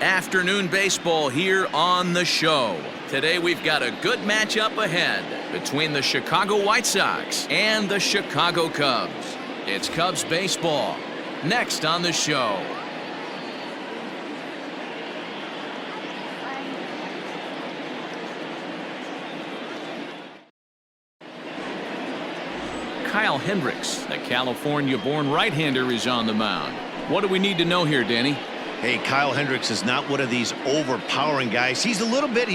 Afternoon baseball here on the show. Today we've got a good matchup ahead between the Chicago White Sox and the Chicago Cubs. It's Cubs baseball next on the show. Kyle Hendricks, the California-born right-hander, is on the mound. What do we need to know here, Danny? Hey, Kyle Hendricks is not one of these overpowering guys. He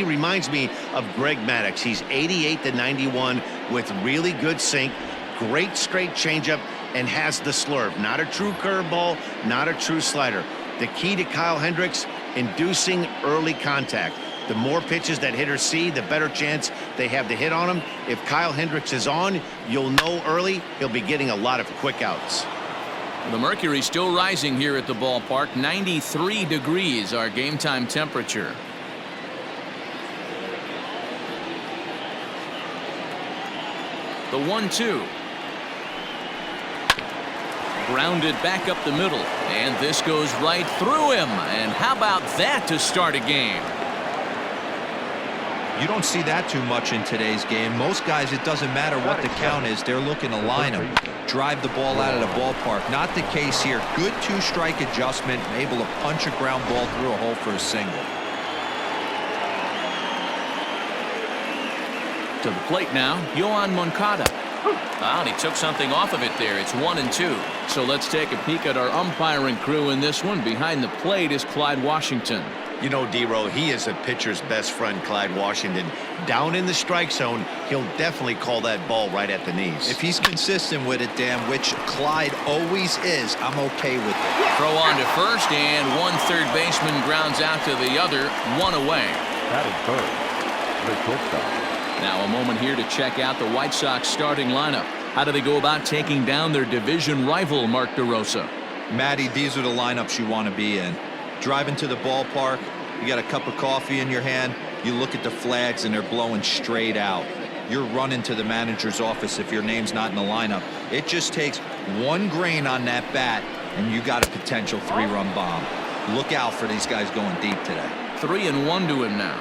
reminds me of Greg Maddux. He's 88 to 91 with really good sink, great straight changeup, and has the slurve. Not a true curveball, not a true slider. The key to Kyle Hendricks, inducing early contact. The more pitches that hitters see, the better chance they have to hit on him. If Kyle Hendricks is on, you'll know early he'll be getting a lot of quick outs. The mercury still rising here at the ballpark. 93 degrees, our game time temperature. The 1-2. Grounded back up the middle, and this goes right through him. And how about that to start a game? You don't see that too much in today's game. Most guys, it doesn't matter what the count is. They're looking to line them, drive the ball out of the ballpark. Not the case here. Good two-strike adjustment, able to punch a ground ball through a hole for a single. To the plate now, Yohan Moncada. And he took something off of it there. It's 1-2. So let's take a peek at our umpiring crew in this one. Behind the plate is Clyde Washington. You know, D-Row, he is a pitcher's best friend, Clyde Washington. Down in the strike zone, he'll definitely call that ball right at the knees. If he's consistent with it, Dan, which Clyde always is, I'm okay with it. Throw on to first, and one third baseman grounds out to the other, one away. That is third. The shortstop. Now a moment here to check out the White Sox starting lineup. How do they go about taking down their division rival, Mark DeRosa? Matty, these are the lineups you want to be in. Driving to the ballpark, you got a cup of coffee in your hand, you look at the flags and they're blowing straight out. You're running to the manager's office if your name's not in the lineup. It just takes one grain on that bat and you got a potential three-run bomb. Look out for these guys going deep today. 3-1 to him now.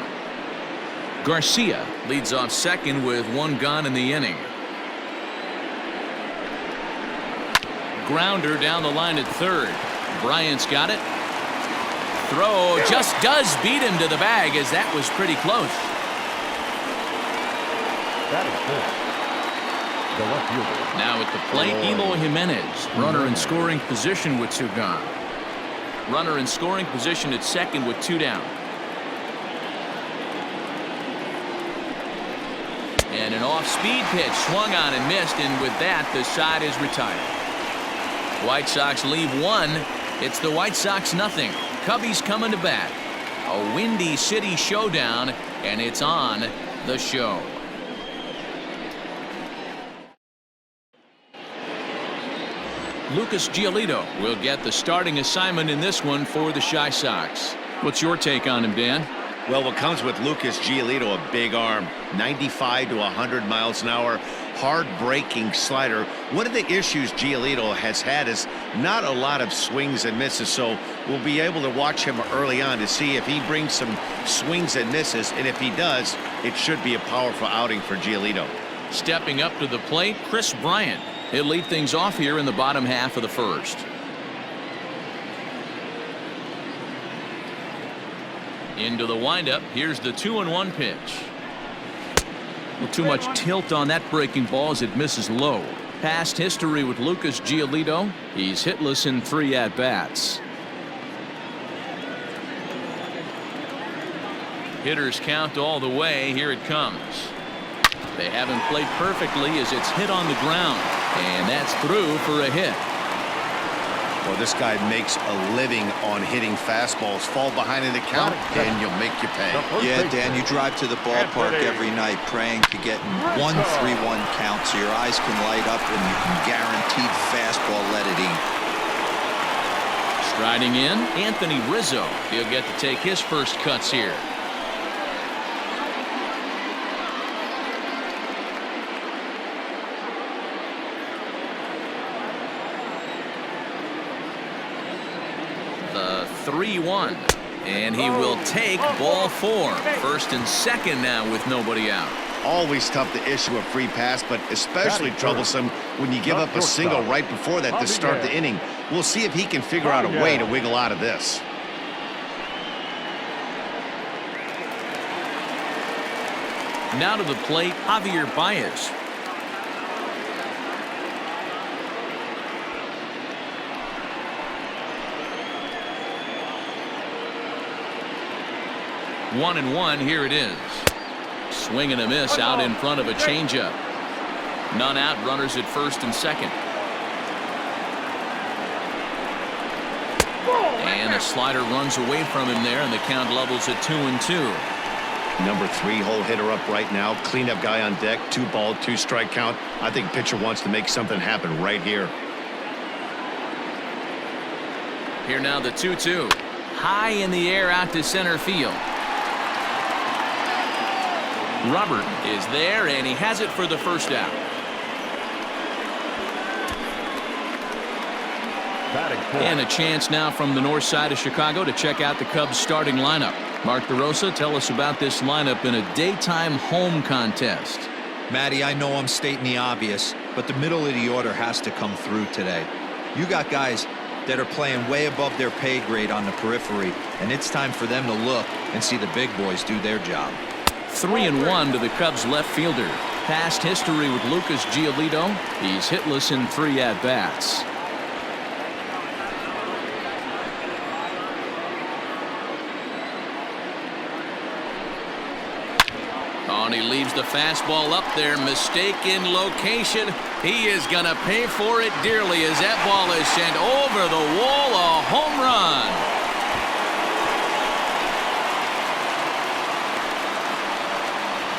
Garcia leads off second with one gone in the inning. Grounder down the line at third. Bryant's got it. Throw just does beat him to the bag, as that was pretty close. That is good. The left fielder. Now at the plate, Eloy Jimenez. Runner in scoring position with two gone. Runner in scoring position at second with two down. And an off-speed pitch swung on and missed, and with that, the side is retired. White Sox leave one. It's the White Sox nothing. Cubbies coming to bat. A Windy City showdown, and it's on the show. Lucas Giolito will get the starting assignment in this one for the Chi Sox. What's your take on him, Dan? Well, what comes with Lucas Giolito, a big arm, 95 to 100 miles an hour, hard-breaking slider. One of the issues Giolito has had is not a lot of swings and misses, so we'll be able to watch him early on to see if he brings some swings and misses, and if he does, it should be a powerful outing for Giolito. Stepping up to the plate, Chris Bryant. He'll lead things off here in the bottom half of the first. Into the windup. Here's the 2-1 pitch. Well, too much tilt on that breaking ball as it misses low. Past history with Lucas Giolito. He's hitless in 3 at-bats. Hitters count all the way. Here it comes. They haven't played perfectly as it's hit on the ground. And that's through for a hit. Well, this guy makes a living on hitting fastballs. Fall behind in the count, and you'll make you pay. Yeah, Dan, you drive to the ballpark every night praying to get 1-3-1 count so your eyes can light up and you can guaranteed fastball let it eat. Striding in, Anthony Rizzo. He'll get to take his first cuts here. The 3-1. And he will take ball 4. 1st and 2nd now with nobody out. Always tough to issue a free pass, but especially troublesome when you give up a single right before that to start the inning. We'll see if he can figure out a way to wiggle out of this. Now to the plate, Javier Baez. One and one, here it is. Swing and a miss out in front of a changeup. None out, runners at 1st and 2nd. And a slider runs away from him there, and the count levels at 2-2. Number 3 hole hitter up right now. Cleanup guy on deck. 2 ball, 2 strike count. I think pitcher wants to make something happen right here. Here now the 2-2. High in the air out to center field. Robert is there, and he has it for the first out. And a chance now from the north side of Chicago to check out the Cubs starting lineup. Mark DeRosa, tell us about this lineup in a daytime home contest. Matty, I know I'm stating the obvious, but the middle of the order has to come through today. You got guys that are playing way above their pay grade on the periphery, and it's time for them to look and see the big boys do their job. 3-1 to the Cubs left fielder. Past history with Lucas Giolito. He's hitless in 3 at-bats. Oh, and he leaves the fastball up there. Mistaken location. He is going to pay for it dearly as that ball is sent over the wall. A home run.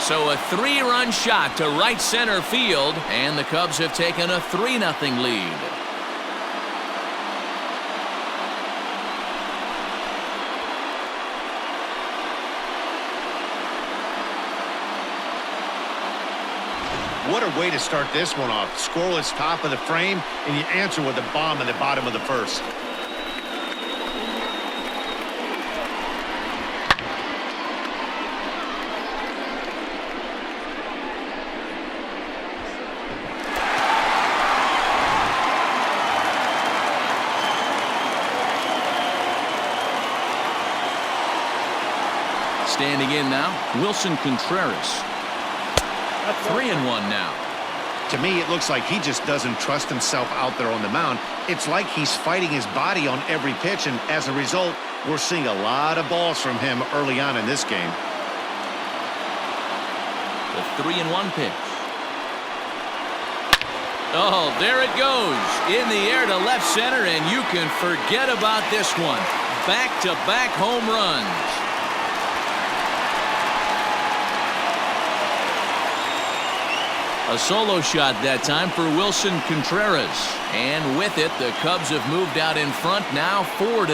So a 3-run shot to right center field, and the Cubs have taken a 3-0 lead. What a way to start this one off. Scoreless top of the frame, and you answer with a bomb in the bottom of the 1st. Standing in now, Wilson Contreras. 3-1 now. To me, it looks like he just doesn't trust himself out there on the mound. It's like he's fighting his body on every pitch, and as a result, we're seeing a lot of balls from him early on in this game. The 3-1 pitch. Oh, there it goes. In the air to left center, and you can forget about this one. Back-to-back home runs. A solo shot that time for Wilson Contreras. And with it, the Cubs have moved out in front now 4-0.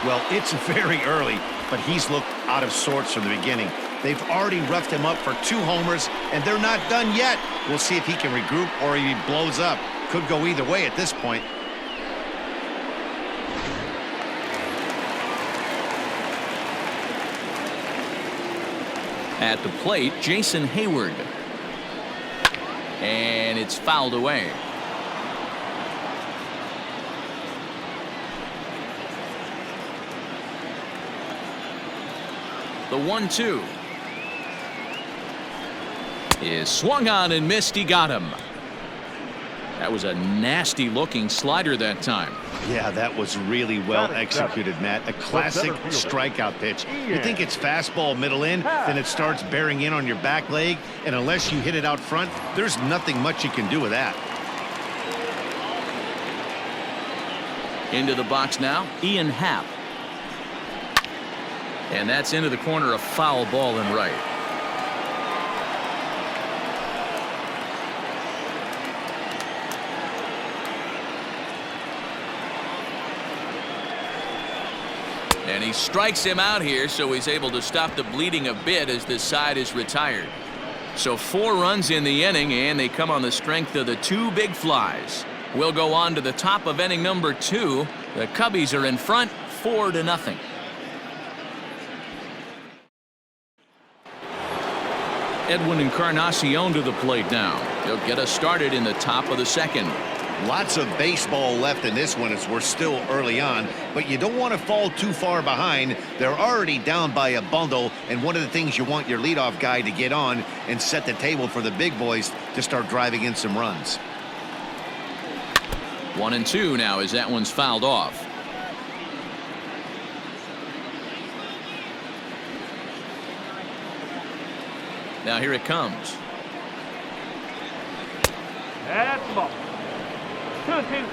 Well, it's very early, but he's looked out of sorts from the beginning. They've already roughed him up for 2 homers, and they're not done yet. We'll see if he can regroup or he blows up. Could go either way at this point. At the plate, Jason Hayward. And it's fouled away. The 1-2 is swung on and missed. He got him. That was a nasty looking slider that time. Yeah, that was really well executed, Matt. A classic strikeout pitch. You think it's fastball middle in, then it starts bearing in on your back leg, and unless you hit it out front, there's nothing much you can do with that. Into the box now, Ian Happ. And that's into the corner, a foul ball and right. And he strikes him out here, so he's able to stop the bleeding a bit as this side is retired. So 4 runs in the inning, and they come on the strength of the 2 big flies. We'll go on to the top of inning number 2. The Cubbies are in front 4-0. Edwin Encarnacion to the plate now. He'll get us started in the top of the 2nd. Lots of baseball left in this one as we're still early on, but you don't want to fall too far behind. They're already down by a bundle, and one of the things you want your leadoff guy to get on and set the table for the big boys to start driving in some runs. 1-2 now as that one's fouled off. Now here it comes. That's the ball. 2-2.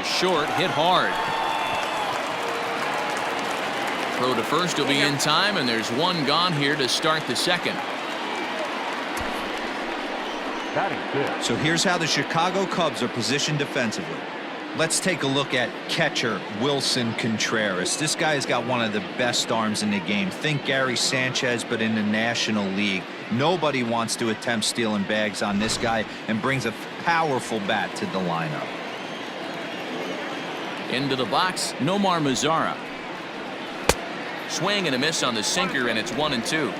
Short, hit hard. Throw to first will be in time, and there's 1 gone here to start the 2nd. So here's how the Chicago Cubs are positioned defensively. Let's take a look at catcher Wilson Contreras. This guy has got one of the best arms in the game. Think Gary Sanchez, but in the National League. Nobody wants to attempt stealing bags on this guy, and brings a powerful bat to the lineup. Into the box, Nomar Mazara. Swing and a miss on the sinker, and it's 1-2.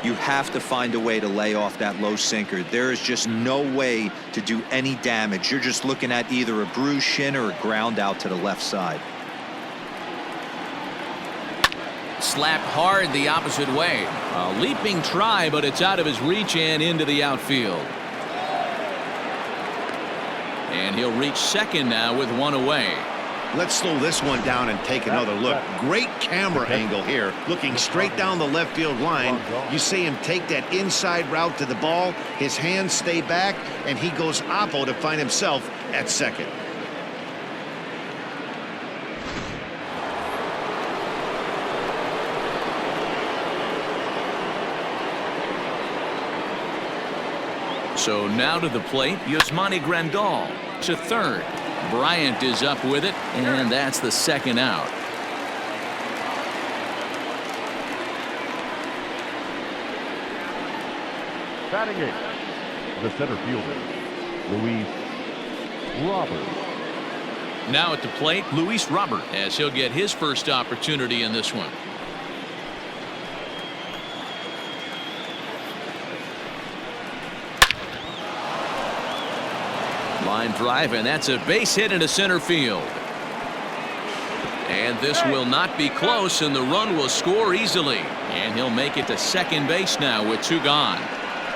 You have to find a way to lay off that low sinker. There is just no way to do any damage. You're just looking at either a bruised shin or a ground out to the left side. Slapped hard the opposite way. A leaping try, but it's out of his reach and into the outfield. And he'll reach 2nd now with 1 away. Let's slow this one down and take another look. Great camera angle here, looking straight down the left field line. You see him take that inside route to the ball. His hands stay back, and he goes oppo to find himself at 2nd. So now to the plate, Yasmani Grandal to 3rd. Bryant is up with it, and that's the 2nd out. Batting 8, the center fielder, Luis Robert. Now at the plate, Luis Robert, as he'll get his first opportunity in this one. Line drive, and that's a base hit into center field. And this will not be close, and the run will score easily. And he'll make it to 2nd base now with 2 gone.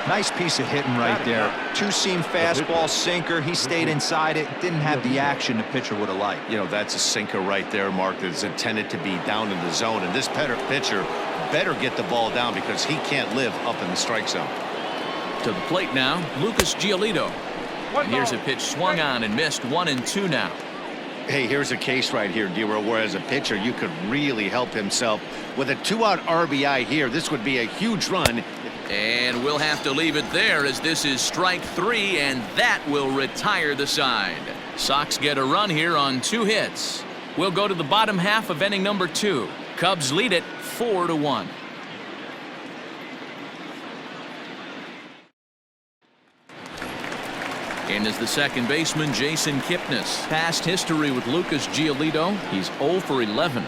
Nice piece of hitting right there. 2-seam fastball, sinker. He stayed inside it. Didn't have the action the pitcher would have liked. You know, that's a sinker right there, Mark, that's intended to be down in the zone. And this pitcher better get the ball down because he can't live up in the strike zone. To the plate now, Lucas Giolito. And here's a pitch swung on and missed. 1-2 now. Hey, here's a case right here, D-Row, where as a pitcher you could really help himself. With a 2-out RBI here, this would be a huge run. And we'll have to leave it there as this is strike 3, and that will retire the side. Sox get a run here on 2 hits. We'll go to the bottom half of inning number 2. Cubs lead it 4-1. And as the 2nd baseman, Jason Kipnis. Past history with Lucas Giolito. He's 0 for 11.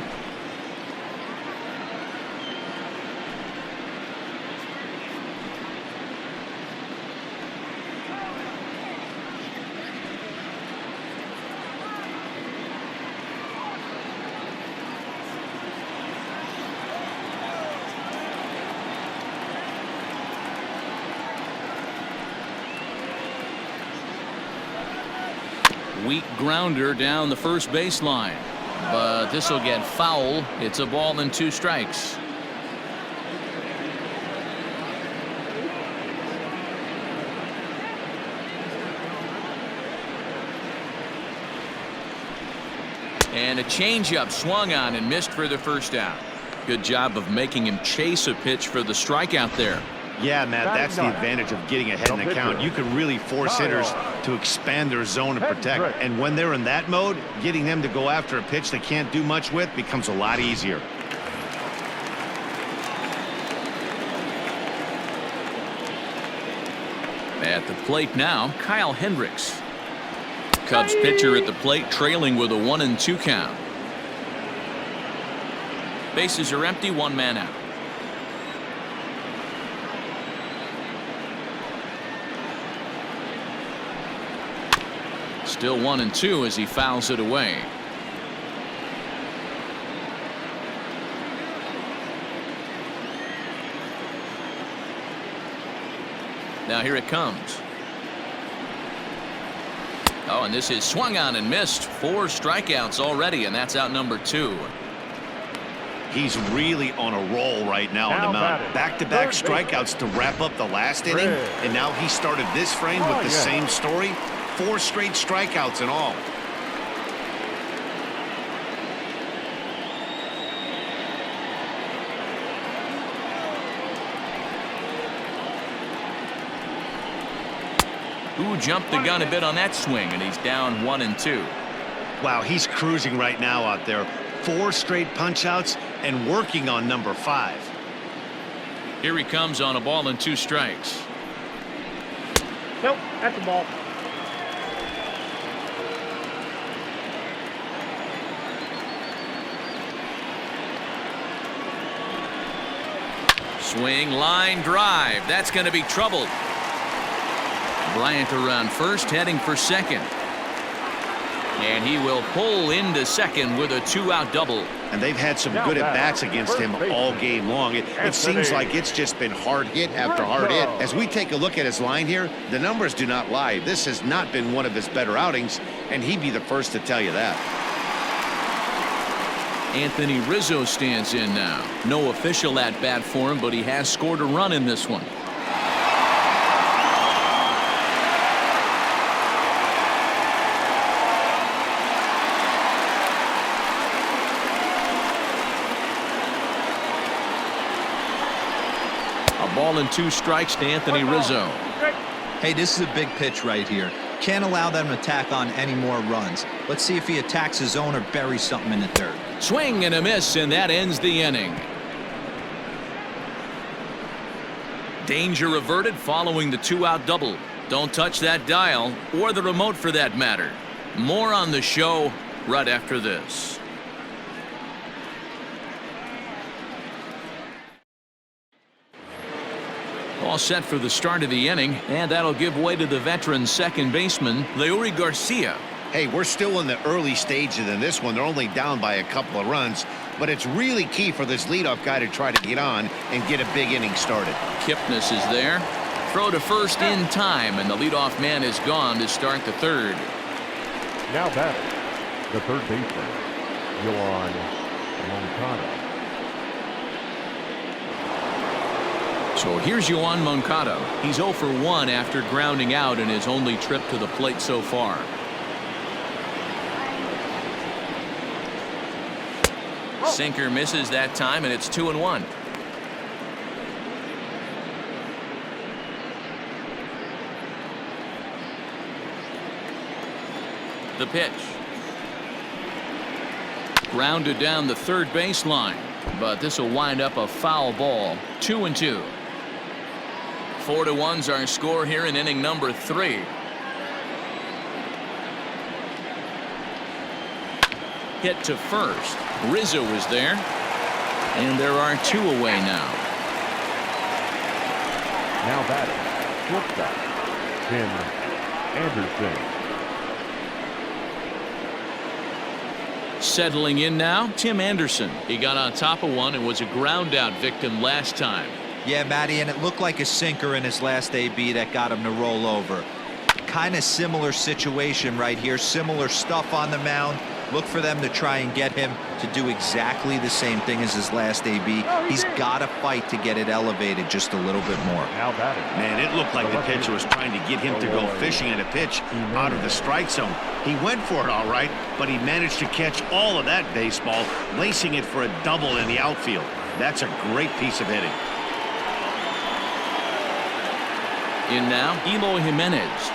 Weak grounder down the first baseline, but this will get foul. It's a ball and 2 strikes. And a changeup swung on and missed for the first out. Good job of making him chase a pitch for the strikeout there. Yeah, Matt, that's the advantage of getting ahead in the count. You can really force hitters to expand their zone and protect. And when they're in that mode, getting them to go after a pitch they can't do much with becomes a lot easier. At the plate now, Kyle Hendricks. Cubs pitcher at the plate, trailing with a 1-2 count. Bases are empty, one man out. Still 1-2 as he fouls it away. Now here it comes. Oh, and this is swung on and missed. 4 strikeouts already, and that's out number 2. He's really on a roll right now on the mound. Back-to-back strikeouts to wrap up the last inning, and now he started this frame with the same story. 4 straight strikeouts in all. Who jumped the gun a bit on that swing, and he's down 1-2. Wow, he's cruising right now out there. 4 straight punch-outs and working on number 5. Here he comes on a ball and 2 strikes. Nope, that's a ball. Swing, line, drive. That's going to be troubled. Bryant around first, heading for second. And he will pull into second with a 2-out double. And they've had some good at-bats against him all game long. It seems like it's just been hard hit after hard hit. As we take a look at his line here, the numbers do not lie. This has not been one of his better outings, and he'd be the first to tell you that. Anthony Rizzo stands in now. No official at-bat for him, but he has scored a run in this one. A ball and 2 strikes to Anthony Rizzo. Hey, this is a big pitch right here. Can't allow them to tack on any more runs. Let's see if he attacks his zone or buries something in the dirt. Swing and a miss, and that ends the inning. Danger averted following the 2-out double. Don't touch that dial, or the remote for that matter. More on the show right after this. All set for the start of the inning, and that'll give way to the veteran second baseman, Leury Garcia. Hey, we're still in the early stages in this one. They're only down by a couple of runs, but it's really key for this leadoff guy to try to get on and get a big inning started. Kipnis is there. Throw to first in time, and the leadoff man is gone to start the third. Now batting, the third baseman, Yohan Moncada. So here's Yohan Moncada. He's 0 for 1 after grounding out in his only trip to the plate so far. Sinker misses that time, and it's 2-1. The pitch. Grounded down the third baseline, but this will wind up a foul ball. 2-2. 4-1's our score here in inning number 3. Hit to first. Rizzo is there, and there are 2 away now. Now batting, shortstop, Tim Anderson. Settling in now, Tim Anderson. He got on top of one and was a ground out victim last time. Yeah, Matty, and it looked like a sinker in his last AB that got him to roll over. Kind of similar situation right here. Similar stuff on the mound. Look for them to try and get him to do exactly the same thing as his last AB. He's got to fight to get it elevated just a little bit more. Now batting. Man, it looked like the pitcher was trying to get him to go fishing at a pitch out of the strike zone. He went for it all right, but he managed to catch all of that baseball, lacing it for a double in the outfield. That's a great piece of hitting. In now, Eloy Jimenez.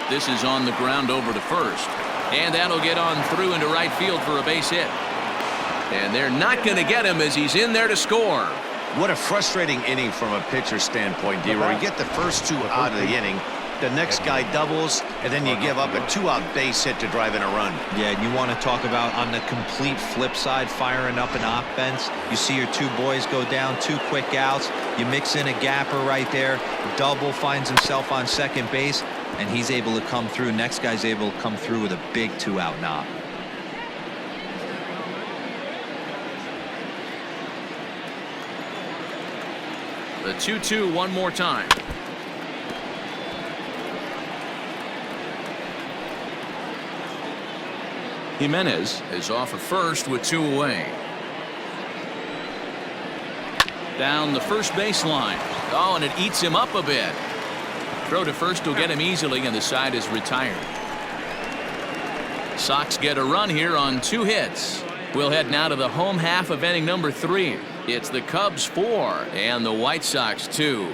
This is on the ground over to first. And that'll get on through into right field for a base hit. And they're not going to get him as he's in there to score. What a frustrating inning from a pitcher standpoint, D-Roy. You get the first two out of the inning. The next guy doubles, and then you give up a 2-out base hit to drive in a run. Yeah, and you want to talk about on the complete flip side, firing up an offense. You see your two boys go down, 2 quick outs. You mix in a gapper right there. Double finds himself on second base, and he's able to come through. Next guy's able to come through with a big 2-out knock. The 2-2 one more time. Jimenez is off at first with 2 away. Down the first baseline. Oh, and it eats him up a bit. Throw to first will get him easily, and the side is retired. Sox get a run here on 2 hits. We'll head now to the home half of inning number 3. It's the Cubs 4 and the White Sox 2.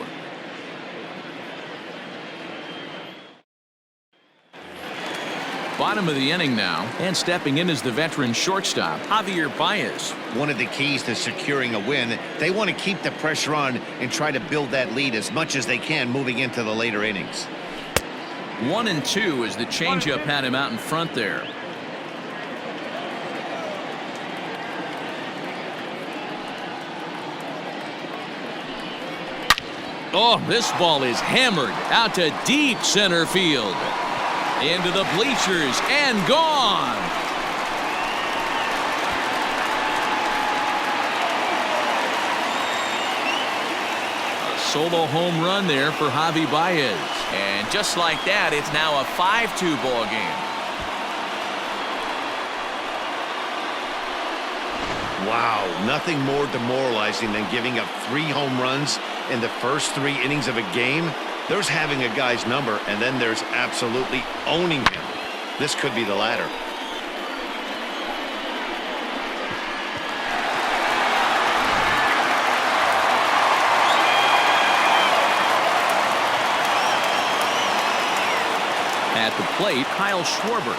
Bottom of the inning now, and stepping in is the veteran shortstop, Javier Baez. One of the keys to securing a win, they want to keep the pressure on and try to build that lead as much as they can moving into the later innings. 1-2 as the changeup had him out in front there. Oh, this ball is hammered out to deep center field. Into the bleachers and gone. A solo home run there for Javi Baez. And just like that, it's now a 5-2 ball game. Wow, nothing more demoralizing than giving up 3 home runs in the first 3 innings of a game. There's having a guy's number, and then there's absolutely owning him. This could be the latter. At the plate, Kyle Schwarber.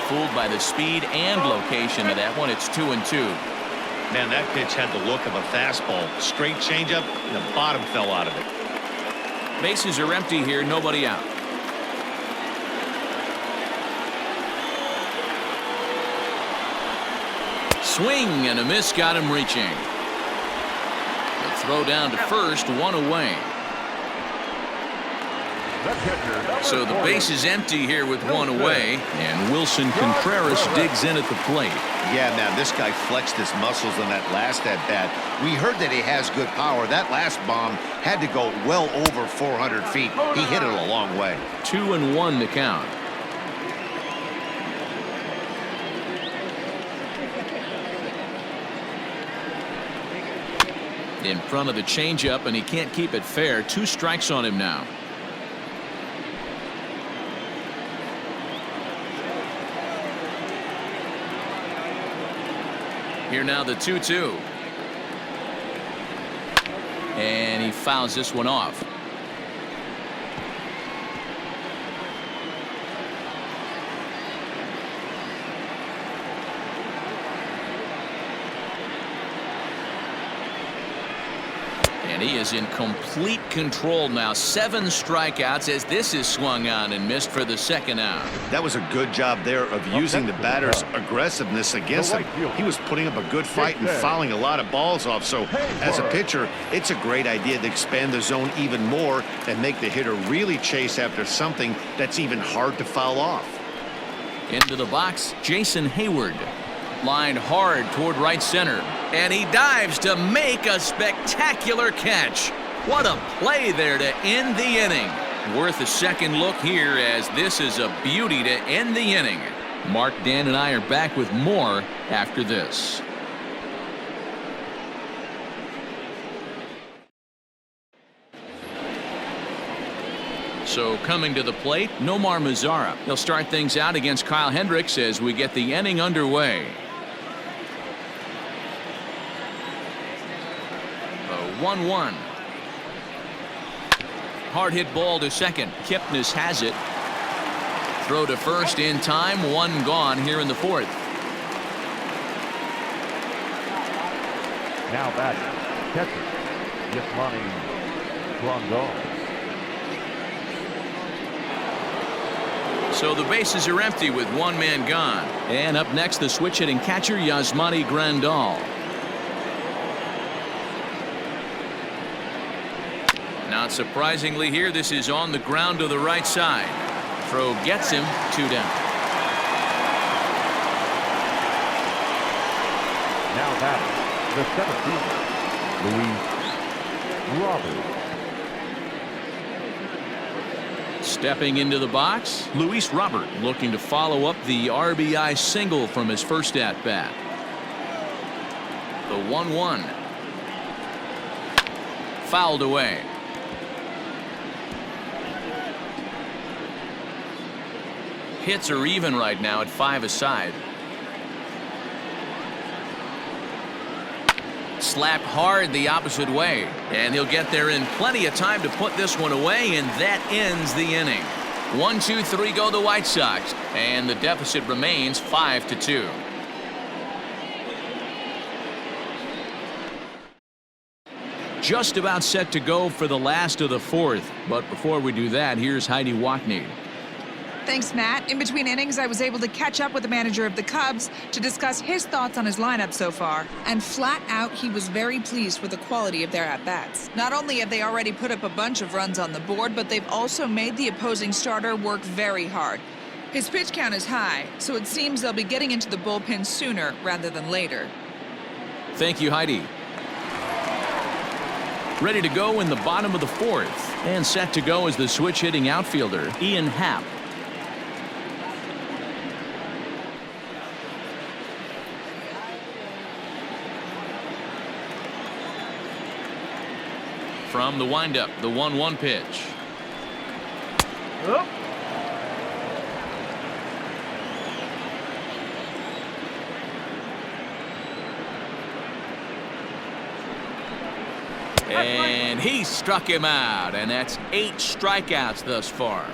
Fooled by the speed and location of that one. It's 2-2. Man, that pitch had the look of a fastball. Straight changeup, and the bottom fell out of it. Bases are empty here, nobody out. Swing and a miss got him reaching. The throw down to first, 1 away. So the base is empty here with 1 away, and Wilson Contreras digs in at the plate. Yeah, man, this guy flexed his muscles on that last at-bat. We heard that he has good power. That last bomb had to go well over 400 feet. He hit it a long way. 2-1 the count. In front of the changeup, and he can't keep it fair. 2 strikes on him now. Here now the 2-2. And he fouls this one off. And he is in complete control now. 7 strikeouts as this is swung on and missed for the 2nd out. That was a good job there of using the batter's aggressiveness against him. He was putting up a good fight and fouling a lot of balls off. So as a pitcher, it's a great idea to expand the zone even more and make the hitter really chase after something that's even hard to foul off. Into the box, Jason Hayward. Lined hard toward right center. And he dives to make a spectacular catch. What a play there to end the inning. Worth a second look here as this is a beauty to end the inning. Mark, Dan, and I are back with more after this. So coming to the plate, Nomar Mazara. He'll start things out against Kyle Hendricks as we get the inning underway. A 1-1. Hard hit ball to second. Kipnis has it. Throw to first in time. One gone here in the fourth. Now batting, catcher, Yasmani Grandal. So the bases are empty with one man gone. And up next, the switch hitting catcher, Yasmani Grandal. Not surprisingly here, this is on the ground to the right side. Throw gets him, 2 down. Now batting, the 7th, Luis Robert. Stepping into the box, Luis Robert looking to follow up the RBI single from his first at bat. The 1-1. Fouled away. Hits are even right now at 5 aside. Slapped hard the opposite way, and he'll get there in plenty of time to put this one away, and that ends the inning. 1, 2, 3 go the White Sox, and the deficit remains 5-2. Just about set to go for the last of the fourth, but before we do that, here's Heidi Watney. Thanks, Matt. In between innings, I was able to catch up with the manager of the Cubs to discuss his thoughts on his lineup so far. And flat out, he was very pleased with the quality of their at-bats. Not only have they already put up a bunch of runs on the board, but they've also made the opposing starter work very hard. His pitch count is high, so it seems they'll be getting into the bullpen sooner rather than later. Thank you, Heidi. Ready to go in the bottom of the fourth. And set to go is the switch-hitting outfielder, Ian Happ. From the windup, the 1-1 pitch. Oh. And he struck him out, and that's 8 strikeouts thus far.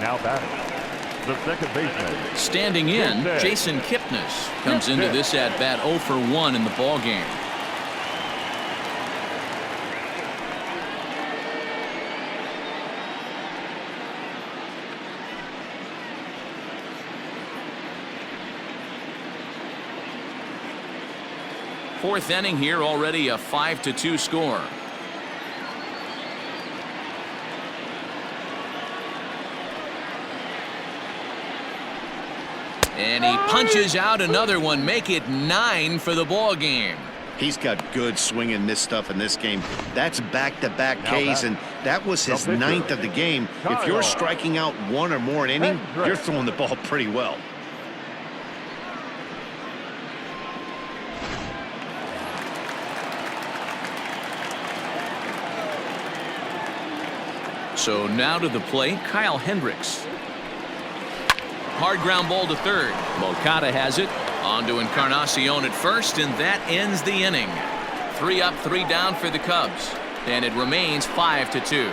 Now batting, the second baseman. Standing in, Jason Kipnis comes into this at bat 0 for 1 in the ball game. Fourth inning here, already a 5-2 score. And he punches out another one, make it 9 for the ball game. He's got good swing and miss stuff in this game. That's back-to-back Ks, and that was his 9th of the game. If you're striking out 1 or more an inning, you're throwing the ball pretty well. So now to the plate, Kyle Hendricks. Hard ground ball to third. Moncada has it. On to Encarnacion at first, and that ends the inning. 3 up, 3 down for the Cubs. And it remains 5-2.